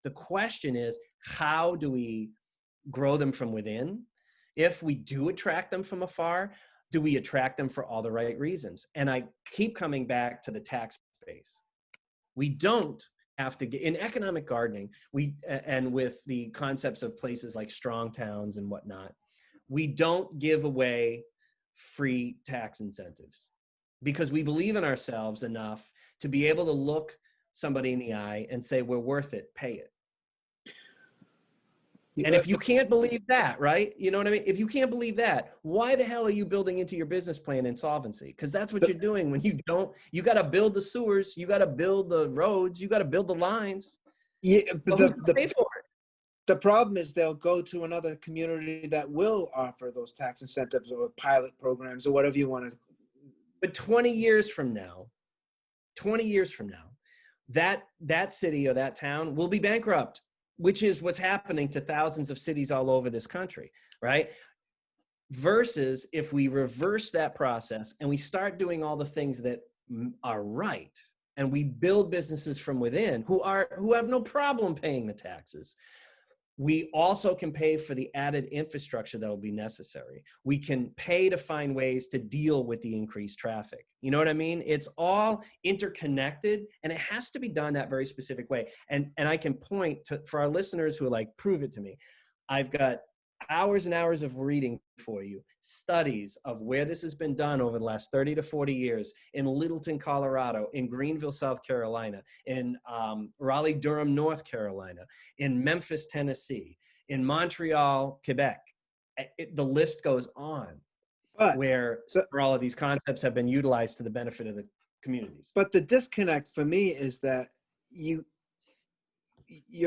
The question is, how do we grow them from within? If we do attract them from afar, do we attract them for all the right reasons? And I keep coming back to the tax base. We don't have to get in economic gardening, and with the concepts of places like strong towns and whatnot, we don't give away free tax incentives because we believe in ourselves enough to be able to look somebody in the eye and say, we're worth it, pay it. And if you can't believe that, right? You know what I mean? If you can't believe that, why the hell are you building into your business plan insolvency? Because that's what you're doing when you don't. You got to build the sewers, you got to build the roads, you got to build the lines. Yeah, but who's gonna pay for it? The problem is they'll go to another community that will offer those tax incentives or pilot programs or whatever you want to. But 20 years from now, that city or that town will be bankrupt, which is what's happening to thousands of cities all over this country, right? Versus if we reverse that process and we start doing all the things that are right, and we build businesses from within who have no problem paying the taxes, we also can pay for the added infrastructure that will be necessary. We can pay to find ways to deal with the increased traffic. You know what I mean? It's all interconnected, and it has to be done that very specific way. And I can point to, for our listeners who are like, prove it to me, I've got hours and hours of reading for you, studies of where this has been done over the last 30 to 40 years in Littleton, Colorado, in Greenville, South Carolina, in Raleigh-Durham, North Carolina, in Memphis, Tennessee, in Montreal, Quebec. The list goes on, where all of these concepts have been utilized to the benefit of the communities. But the disconnect for me is that your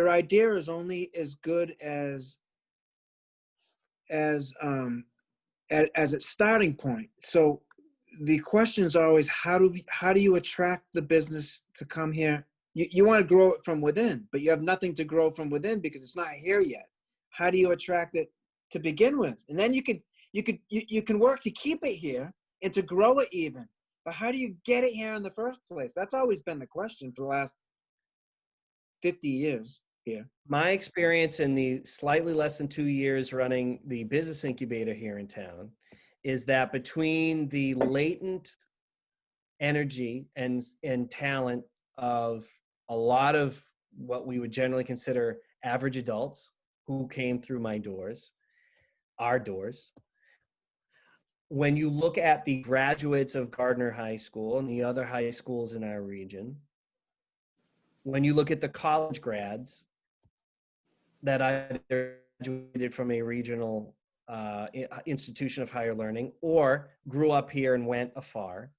idea is only as good as its starting point. So the questions are always, how do you attract the business to come here? You want to grow it from within, but you have nothing to grow from within because it's not here yet. How do you attract it to begin with? And then you can work to keep it here and to grow it even. But how do you get it here in the first place? That's always been the question for the last 50 years. Here. My experience in the slightly less than 2 years running the business incubator here in town is that between the latent energy and talent of a lot of what we would generally consider average adults who came through our doors, when you look at the graduates of Gardner High School and the other high schools in our region, when you look at the college grads that either graduated from a regional institution of higher learning or grew up here and went afar,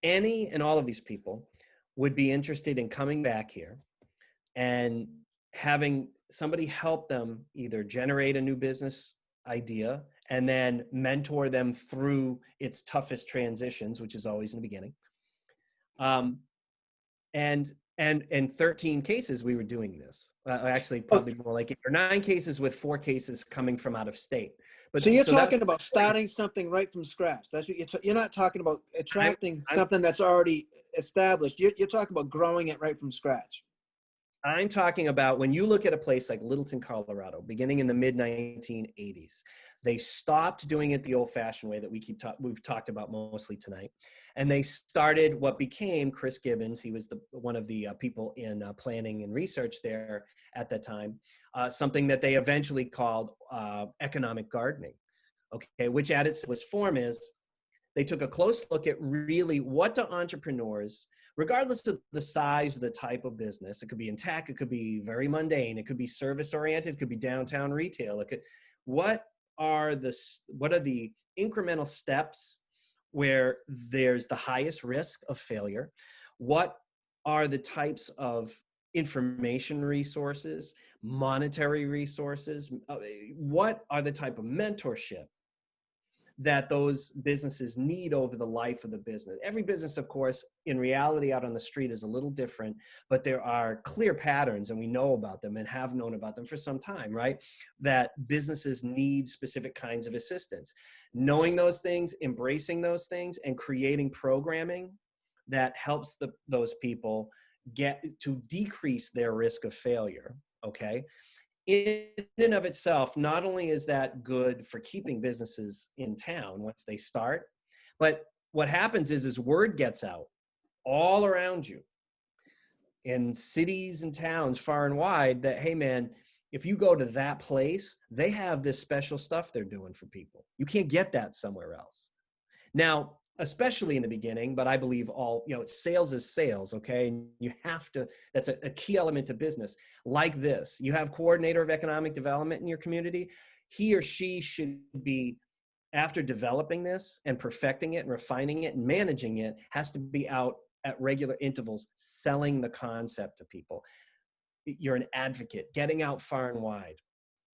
any and all of these people would be interested in coming back here and having somebody help them either generate a new business idea and then mentor them through its toughest transitions, which is always in the beginning. And in 13 cases, we were doing this. Actually, probably more like 8 or 9 cases, with 4 cases coming from out of state. But so you're talking about starting something right from scratch. That's what you're not talking about attracting something that's already established. You're talking about growing it right from scratch. I'm talking about when you look at a place like Littleton, Colorado, beginning in the mid-1980s, they stopped doing it the old-fashioned way that we've talked about mostly tonight, and they started what became Chris Gibbons. He was one of the people in planning and research there at that time, something that they eventually called economic gardening, okay, which at its simplest form is they took a close look at really what do entrepreneurs, regardless of the size or the type of business, it could be in tech, it could be very mundane, it could be service oriented, it could be downtown retail, what are the incremental steps where there's the highest risk of failure? What are the types of information resources, monetary resources? What are the type of mentorship that those businesses need over the life of the business? Every business, of course, in reality out on the street is a little different, but there are clear patterns, and we know about them and have known about them for some time, right? That businesses need specific kinds of assistance. Knowing those things, embracing those things, and creating programming that helps those people decrease their risk of failure. Okay. In and of itself, not only is that good for keeping businesses in town once they start, but what happens is word gets out all around you in cities and towns far and wide that, hey man, if you go to that place, they have this special stuff they're doing for people. You can't get that somewhere else. Now, especially in the beginning, but I believe sales is sales, okay? And you have to, that's a key element of business. Like this, you have coordinator of economic development in your community. He or she should be, after developing this and perfecting it and refining it and managing it, has to be out at regular intervals, selling the concept to people. You're an advocate, getting out far and wide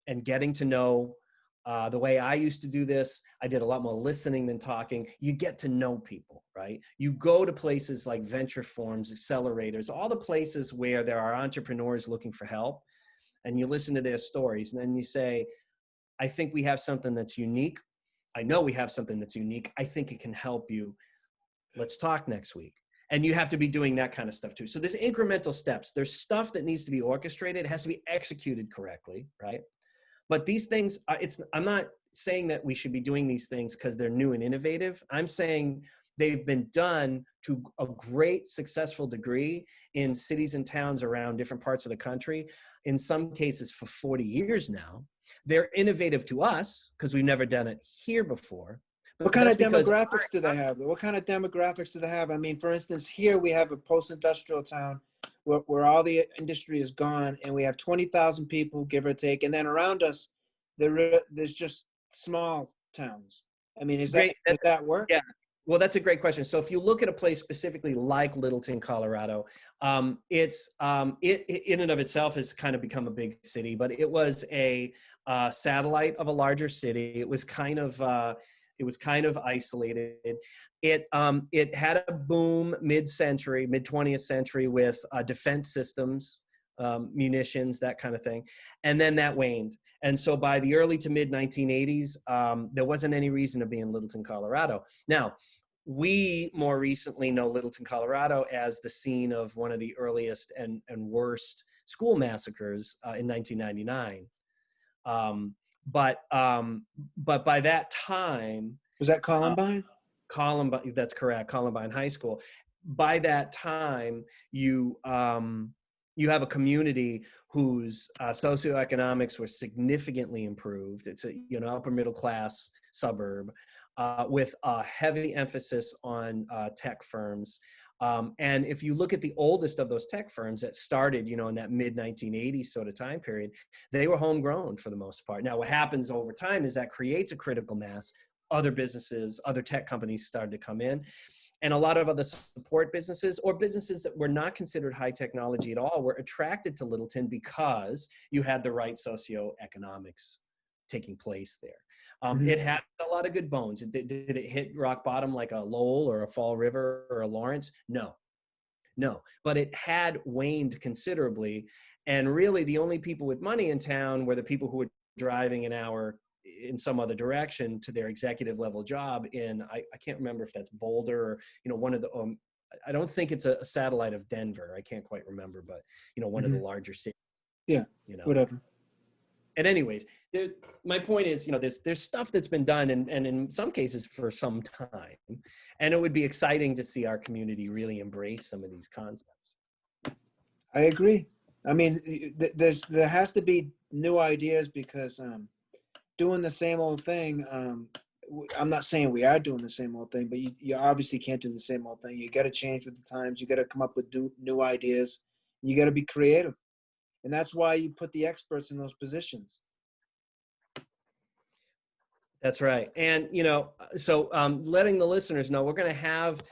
and getting to know. The way I used to do this, I did a lot more listening than talking. You get to know people, right? You go to places like venture forums, accelerators, all the places where there are entrepreneurs looking for help, and you listen to their stories. And then you say, I think we have something that's unique. I know we have something that's unique. I think it can help you. Let's talk next week. And you have to be doing that kind of stuff too. So there's incremental steps. There's stuff that needs to be orchestrated. It has to be executed correctly, right? But these things, I'm not saying that we should be doing these things because they're new and innovative. I'm saying they've been done to a great successful degree in cities and towns around different parts of the country, in some cases for 40 years now. They're innovative to us because we've never done it here before. What kind of demographics do they have? What kind of demographics do they have? I mean, for instance, here we have a post-industrial town where all the industry is gone, and we have 20,000 people, give or take. And then around us, there's just small towns. I mean, does that work? Yeah. Well, that's a great question. So if you look at a place specifically like Littleton, Colorado, it in and of itself has kind of become a big city, but it was a satellite of a larger city. It was kind of isolated. It had a boom mid-century, mid-20th century with defense systems, munitions, that kind of thing. And then that waned. And so by the early to mid 1980s, there wasn't any reason to be in Littleton, Colorado. Now, we more recently know Littleton, Colorado as the scene of one of the earliest and worst school massacres in 1999. But by that time, was that Columbine? Columbine, that's correct. Columbine High School. By that time, you have a community whose socioeconomics were significantly improved. It's a upper middle class suburb with a heavy emphasis on tech firms. And if you look at the oldest of those tech firms that started, in that mid 1980s sort of time period, they were homegrown for the most part. Now, what happens over time is that creates a critical mass. Other businesses, other tech companies started to come in. And a lot of other support businesses or businesses that were not considered high technology at all were attracted to Littleton because you had the right socioeconomics taking place there. It had a lot of good bones. Did it hit rock bottom like a Lowell or a Fall River or a Lawrence? No. But it had waned considerably. And really the only people with money in town were the people who were driving an hour in some other direction to their executive level job in, I can't remember if that's Boulder or, one of the, I don't think it's a satellite of Denver. I can't quite remember, but, one of the larger cities. Yeah, whatever. And anyways, my point is, there's stuff that's been done and in some cases for some time, and it would be exciting to see our community really embrace some of these concepts. I agree. I mean, there has to be new ideas because doing the same old thing, I'm not saying we are doing the same old thing, but you obviously can't do the same old thing. You got to change with the times. You got to come up with new ideas. You got to be creative. And that's why you put the experts in those positions. That's right. And, so letting the listeners know, we're going to have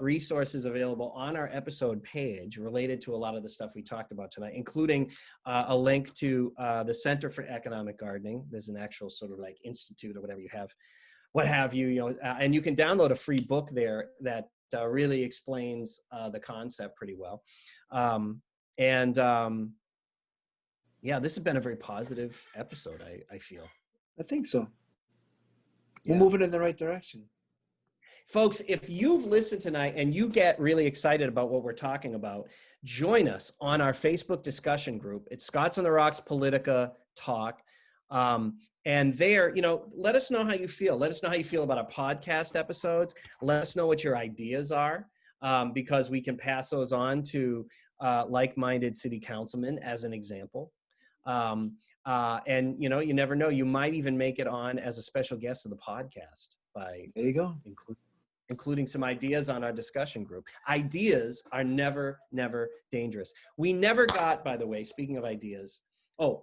resources available on our episode page related to a lot of the stuff we talked about tonight, including a link to the Center for Economic Gardening. There's an actual sort of like institute or whatever you have, and you can download a free book there that really explains the concept pretty well. Yeah, this has been a very positive episode, I feel. I think so. Yeah. We're moving in the right direction. Folks, if you've listened tonight and you get really excited about what we're talking about, join us on our Facebook discussion group. It's Scots on the Rocks Politica Talk. And there, let us know how you feel. Let us know how you feel about our podcast episodes. Let us know what your ideas are, because we can pass those on to like-minded city councilmen as an example. And you never know, you might even make it on as a special guest of the podcast by There you go. including some ideas on our discussion group. Ideas are never dangerous. We never got, by the way, speaking of ideas,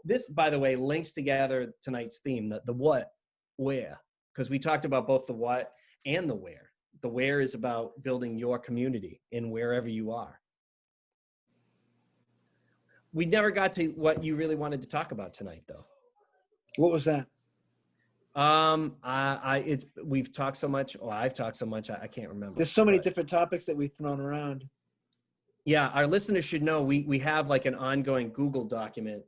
this, by the way, links together tonight's theme, the what, where, because we talked about both the what and the where. The where is about building your community in wherever you are. We never got to what you really wanted to talk about tonight, though. What was that? We've talked so much, or I've talked so much, I can't remember. There's so many different topics that we've thrown around. Yeah, our listeners should know we have like an ongoing Google document,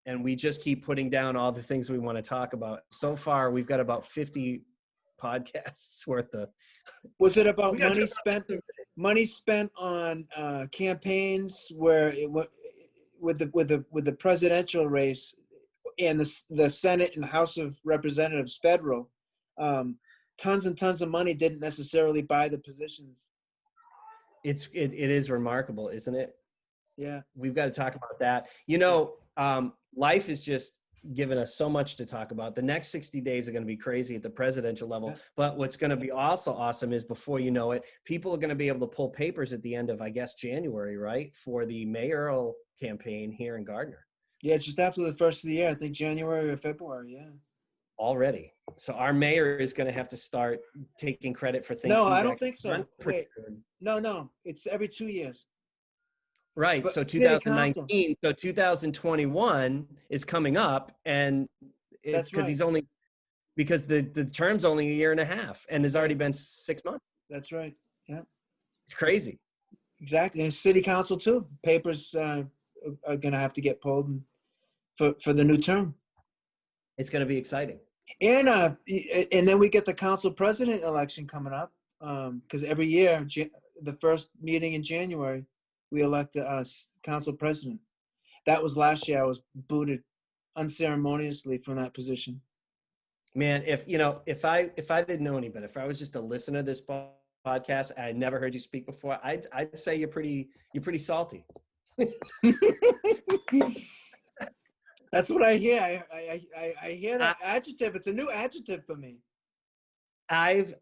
and we just keep putting down all the things we want to talk about. So far, we've got about 50 podcasts worth of. Was it about money spent on campaigns where with the presidential race and the Senate and House of Representatives federal, tons and tons of money didn't necessarily buy the positions. It is remarkable, isn't it? Yeah. We've got to talk about that. Life is just given us so much to talk about. The next 60 days are going to be crazy at the presidential level. Yeah. But what's going to be also awesome is, before you know it, people are going to be able to pull papers at the end of, I guess, January, right? For the mayoral campaign here in Gardner. Yeah, just after the first of the year, I think January or February, yeah. Already. So our mayor is going to have to start taking credit for things. No, I don't think so. Wait, no, it's every 2 years. Right. But so 2019, so 2021 is coming up, and it's because because the term's only a year and a half, and there's already been 6 months. That's right. Yeah. It's crazy. Exactly. And city council too. Papers are going to have to get pulled for the new term. It's going to be exciting. And then we get the council president election coming up, because every year, the first meeting in January, we elect a council president. That was last year. I was booted unceremoniously from that position. Man, if I didn't know any better, if I was just a listener to this podcast, I never heard you speak before, I'd say you're pretty salty. That's what I hear. I hear that adjective. It's a new adjective for me. I'm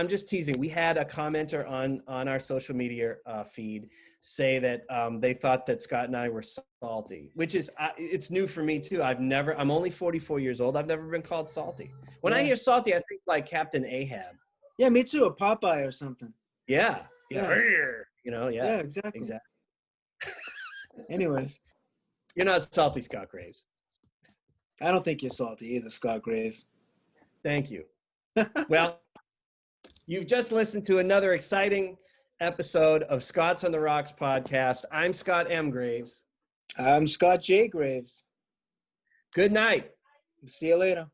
just teasing. We had a commenter on our social media feed say that they thought that Scott and I were salty, which is it's new for me too. I'm only 44 years old. I've never been called salty. When I hear salty, I think like Captain Ahab. Yeah, me too. A Popeye or something. Yeah. Yeah. Yeah. Yeah, exactly. Anyways. You're not salty, Scott Graves. I don't think you're salty either, Scott Graves. Thank you. Well, you've just listened to another exciting episode of Scots on the Rocks podcast. I'm Scott M. Graves. I'm Scott J. Graves. Good night. See you later.